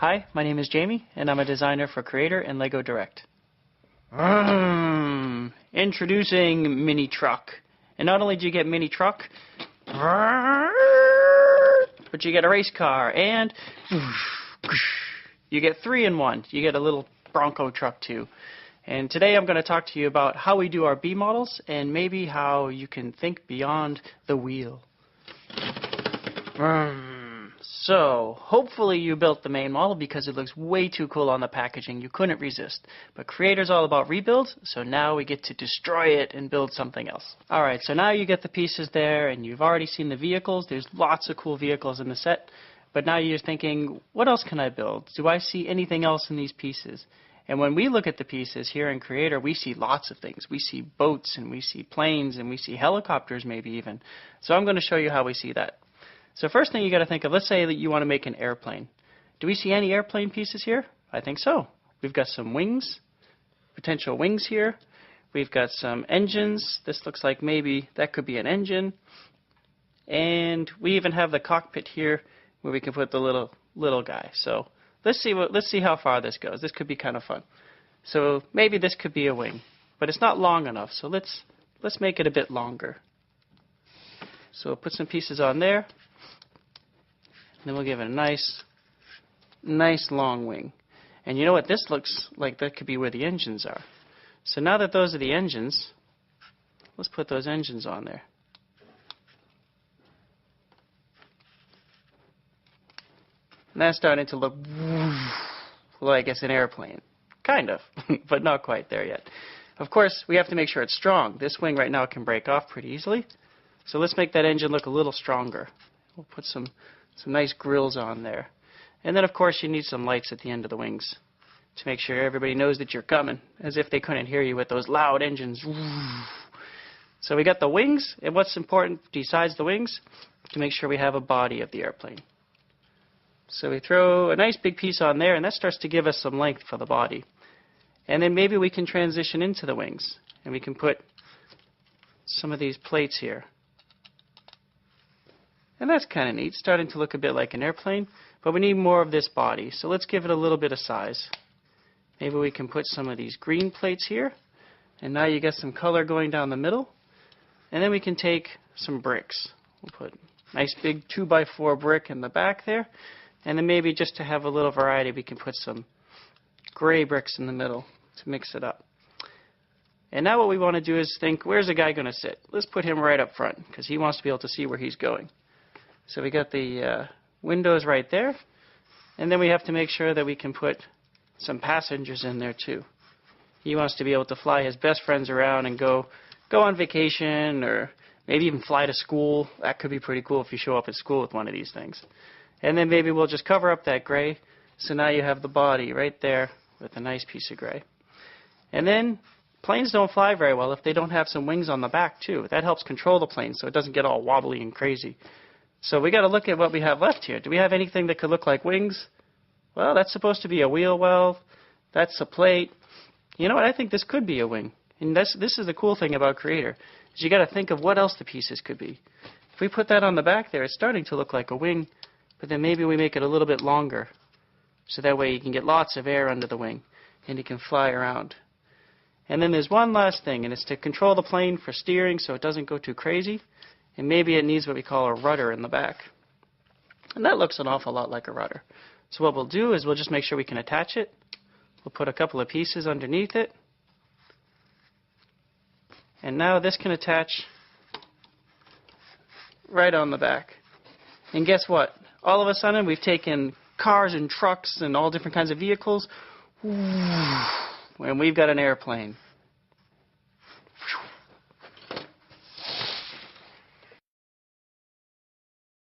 Hi, my name is Jamie, and I'm a designer for Creator and LEGO Direct. Introducing Mini Truck. And not only do you get Mini Truck, but you get a race car, and you get 3 in 1. You get a little Bronco truck too. And today I'm going to talk to you about how we do our B models, and maybe how you can think beyond the wheel. So, hopefully you built the main model because it looks way too cool on the packaging. You couldn't resist. But Creator's all about rebuilds, so now we get to destroy it and build something else. Alright, so now you get the pieces there, and you've already seen the vehicles. There's lots of cool vehicles in the set. But now you're thinking, what else can I build? Do I see anything else in these pieces? And when we look at the pieces here in Creator, we see lots of things. We see boats, and we see planes, and we see helicopters maybe even. So I'm going to show you how we see that. So first thing you got to think of, let's say that you want to make an airplane. Do we see any airplane pieces here? I think so. We've got some wings, potential wings here. We've got some engines. This looks like maybe that could be an engine. And we even have the cockpit here where we can put the little guy. So let's see how far this goes. This could be kind of fun. So maybe this could be a wing, but it's not long enough. So let's make it a bit longer. So we'll put some pieces on there. Then we'll give it a nice long wing. And you know what? This looks like that could be where the engines are. So now that those are the engines, let's put those engines on there. And that's starting to look like it's an airplane. Kind of, but not quite there yet. Of course, we have to make sure it's strong. This wing right now can break off pretty easily. So let's make that engine look a little stronger. We'll put some nice grills on there. And then, of course, you need some lights at the end of the wings to make sure everybody knows that you're coming, as if they couldn't hear you with those loud engines. So we got the wings, and what's important besides the wings, to make sure we have a body of the airplane. So we throw a nice big piece on there, and that starts to give us some length for the body. And then maybe we can transition into the wings, and we can put some of these plates here. And that's kind of neat, starting to look a bit like an airplane, but we need more of this body, so let's give it a little bit of size. Maybe we can put some of these green plates here, and now you get some color going down the middle. And then we can take some bricks. We'll put a nice big 2x4 brick in the back there, and then maybe just to have a little variety, we can put some gray bricks in the middle to mix it up. And now what we want to do is think, where's the guy going to sit? Let's put him right up front, because he wants to be able to see where he's going. So we got the windows right there, and then we have to make sure that we can put some passengers in there too. He wants to be able to fly his best friends around and go on vacation, or maybe even fly to school. That could be pretty cool if you show up at school with one of these things. And then maybe we'll just cover up that gray, so now you have the body right there with a nice piece of gray. And then planes don't fly very well if they don't have some wings on the back too. That helps control the plane so it doesn't get all wobbly and crazy. So we got to look at what we have left here. Do we have anything that could look like wings? Well, that's supposed to be a wheel well. That's a plate. You know what? I think this could be a wing. And this is the cool thing about Creator, is you got to think of what else the pieces could be. If we put that on the back there, it's starting to look like a wing, but then maybe we make it a little bit longer, so that way you can get lots of air under the wing, and you can fly around. And then there's one last thing, and it's to control the plane for steering so it doesn't go too crazy. And maybe it needs what we call a rudder in the back. And that looks an awful lot like a rudder. So what we'll do is we'll just make sure we can attach it. We'll put a couple of pieces underneath it. And now this can attach right on the back. And guess what? All of a sudden we've taken cars and trucks and all different kinds of vehicles, and we've got an airplane.